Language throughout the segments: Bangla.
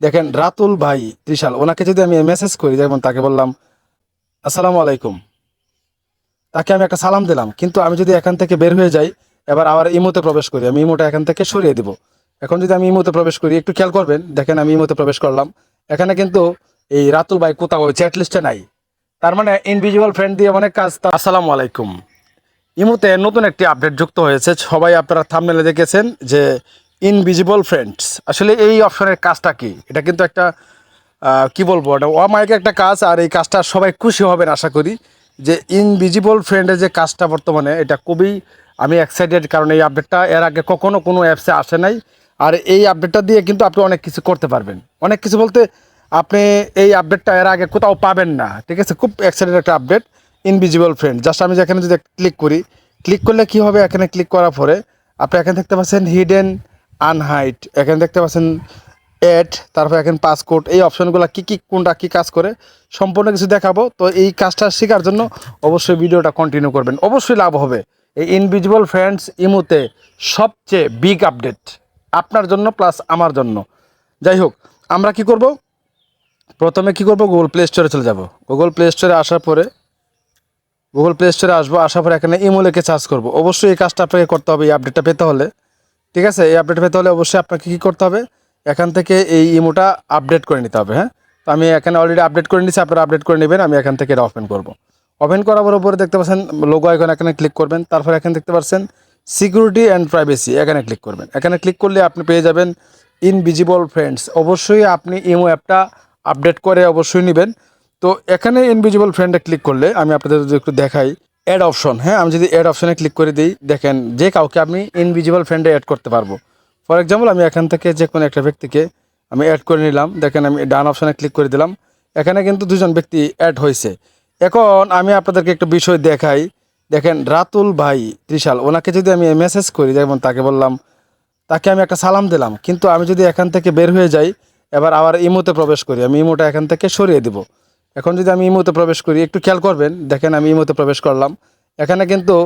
দেখেন রাতুল ভাই ত্রিশাল ওনাকে যদি আমি মেসেজ করি, যেমন তাকে বললাম আসসালামু আলাইকুম, তাকে আমি একটা সালাম দিলাম, কিন্তু আমি যদি এখান থেকে বের হয়ে যাই, এবার আবার ইমোতে প্রবেশ করি, আমি ইমোটা এখান থেকে সরিয়ে দিব। এখন যদি আমি ইমোতে প্রবেশ করি, একটু খেয়াল করবেন, দেখেন আমি ইমোতে প্রবেশ করলাম, এখানে কিন্তু এই রাতুল ভাই কোথাও চ্যাট লিস্টে নাই। তার মানে ইনভিজিবল ফ্রেন্ড দিয়ে অনেক কাজ। আসসালামু আলাইকুম। ইমোতে নতুন একটি আপডেট যুক্ত হয়েছে, সবাই আপনারা থাম্বনেলে দেখেছেন যে ইনভিজিবল ফ্রেন্ডস। আসলে এই অপশনের কাজটা কি? এটা কিন্তু একটা কি বলবো, এটা অমায়িক একটা কাজ, আর এই কাজটা সবাই খুশি হবেন আশা করি। যে ইনভিজিবল ফ্রেন্ডের যে কাজটা বর্তমানে, এটা খুবই আমি এক্সাইটেড, কারণ এই আপডেটটা এর আগে কখনো কোনো অ্যাপসে আসে নাই। আর এই আপডেটটা দিয়ে কিন্তু আপনি অনেক কিছু করতে পারবেন, অনেক কিছু বলতে আপনি এই আপডেটটা এর আগে কোথাও পাবেন না। ঠিক আছে, খুব এক্সাইটেড একটা আপডেট ইনভিজিবল ফ্রেন্ড। জাস্ট আমি যেখানে যদি ক্লিক করি, ক্লিক করলে কি হবে, এখানে ক্লিক করার পরে আপনি এখানে দেখতে পাচ্ছেন হিডেন আনহাইড, এখানে দেখতে পাচ্ছেন অ্যাড, তারপর এখানে পাসকোড, এই অপশনগুলো কী কী কোনটা কী কাজ করে সম্পূর্ণ কিছু দেখাবো। তো এই কাজটা শেখার জন্য অবশ্যই ভিডিওটা কন্টিনিউ করবেন, অবশ্যই লাভ হবে। এই ইনভিজিবল ফ্রেন্ডস ইমোতে সবচেয়ে বিগ আপডেট আপনার জন্য প্লাস আমার জন্য। যাই হোক, আমরা কি করব, প্রথমে কি করব, গুগল প্লে স্টোরে চলে যাব। গুগল প্লে স্টোরে আসার পরে গুগল প্লে স্টোরে আসবো, আসার পরে এখানে ইমো লিখে সার্চ করব। অবশ্যই এই কাজটা আপনাকে করতে হবে এই আপডেটটা পেতে হলে। ঠিক আছে, এই আপডেট পেতে হলে অবশ্যই আপনাকে কী করতে হবে, এখান থেকে এই ইমোটা আপডেট করে নিতে হবে। হ্যাঁ, তো আমি এখানে অলরেডি আপডেট করে নিচ্ছি, আপনারা আপডেট করে নেবেন। আমি এখান থেকে এটা ওপেন করব। ওপেন করার পর উপরে দেখতে পাচ্ছেন লোগো আইকন, এখানে ক্লিক করবেন। তারপর এখানে দেখতে পাচ্ছেন সিকিউরিটি অ্যান্ড প্রাইভেসি, এখানে ক্লিক করবেন। এখানে ক্লিক করলে আপনি পেয়ে যাবেন ইনভিজিবল ফ্রেন্ডস। অবশ্যই আপনি ইমো অ্যাপটা আপডেট করে অবশ্যই নেবেন। তো এখানে ইনভিজিবল ফ্রেন্ডে ক্লিক করলে আমি আপনাদের যদি একটু দেখাই অ্যাড অপশন। হ্যাঁ, আমি যদি অ্যাড অপশনে ক্লিক করে দিই, দেখেন যে কাউকে আপনি ইনভিজিবল ফ্রেন্ডে অ্যাড করতে পারবো। ফর এক্সাম্পল, আমি এখান থেকে যে কোনো একটা ব্যক্তিকে আমি অ্যাড করে নিলাম। দেখেন আমি ডান অপশনে ক্লিক করে দিলাম, এখানে কিন্তু দুজন ব্যক্তি অ্যাড হয়েছে। এখন আমি আপনাদেরকে একটু বিষয় দেখাই। দেখেন রাতুল ভাই ত্রিশাল ওনাকে যদি আমি মেসেজ করি, যেমন তাকে বললাম, তাকে আমি একটা সালাম দিলাম, কিন্তু আমি যদি এখান থেকে বের হয়ে যাই, এবার আবার ইমোতে প্রবেশ করি, আমি ইমোটা এখান থেকে সরিয়ে দিব। এখন যদি আমি ইমোতে প্রবেশ করি, একটু খেয়াল করবেন, দেখেন আমি ইমোতে প্রবেশ করলাম, এখানে কিন্তু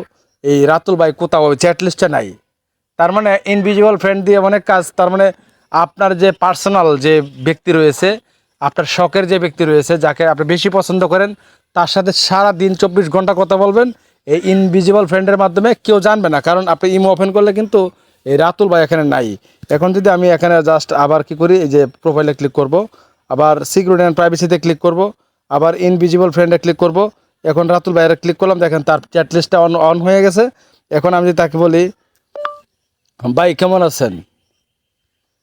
এই রাতুল ভাই কোথাও চ্যাট লিস্টে নাই। তার মানে ইনভিজিবল ফ্রেন্ড দিয়ে অনেক কাজ। তার মানে আপনার যে পার্সোনাল যে ব্যক্তি রয়েছে, আপনার শখের যে ব্যক্তি রয়েছে, যাকে আপনি বেশি পছন্দ করেন, তার সাথে সারা দিন 24 ঘন্টা কথা বলবেন এই ইনভিজিবল ফ্রেন্ডের মাধ্যমে। কেউ জানবে না, কারণ আপনি ইমো ওপেন করলে কিন্তু এই রাতুল ভাই এখানে নাই। এখন যদি আমি এখানে জাস্ট আবার কি করি, এই যে প্রোফাইলে ক্লিক করব, আবার সিকিউরিটি অ্যান্ড প্রাইভেসিতে ক্লিক করব, আবার ইনভিজিবল ফ্রেন্ডে ক্লিক করব। এখন রাতুল ভাইয়ের ক্লিক করলাম, দেখেন তার চ্যাট লিস্টটা অন অন হয়ে গেছে। এখন আমি যদি তাকে বলি ভাই কেমন আছেন,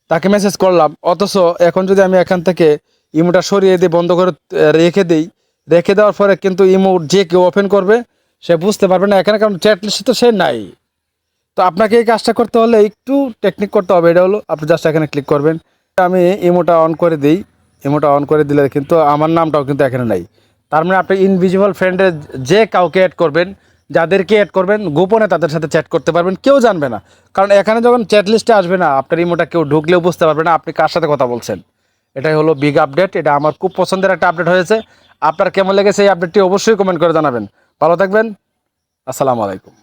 তাকে মেসেজ করলাম, অথচ এখন যদি আমি এখান থেকে ইমোটা সরিয়ে দিই, বন্ধ করে রেখে দিই, রেখে দেওয়ার পরে কিন্তু ইমো যে কেউ ওপেন করবে সে বুঝতে পারবে না এখানে, কারণ চ্যাট লিস্টে তো সে নাই। তো আপনাকে এই কাজটা করতে হলে একটু টেকনিক করতে হবে। এটা হলো আপনি জাস্ট এখানে ক্লিক করবেন, আমি ইমোটা অন করে দিই। ইমোটা অন করে দিলে কিন্তু আমার নামটাও কিন্তু এখানে নাই। তার মানে আপনি ইনভিজিবল ফ্রেন্ডে যে কাউকে অ্যাড করবেন, যাদেরকে অ্যাড করবেন, গোপনে তাদের সাথে চ্যাট করতে পারবেন, কেউ জানবে না। কারণ এখানে যখন চ্যাট লিস্টে আসবে না, আপনার ইমোটা কেউ ঢুকলেও বুঝতে পারবে না আপনি কার সাথে কথা বলছেন। এটাই হলো বিগ আপডেট, এটা আমার খুব পছন্দের একটা আপডেট হয়েছে। আপনার কেমন লেগেছে এই আপডেটটি অবশ্যই কমেন্ট করে জানাবেন। ভালো থাকবেন, আসসালামু আলাইকুম।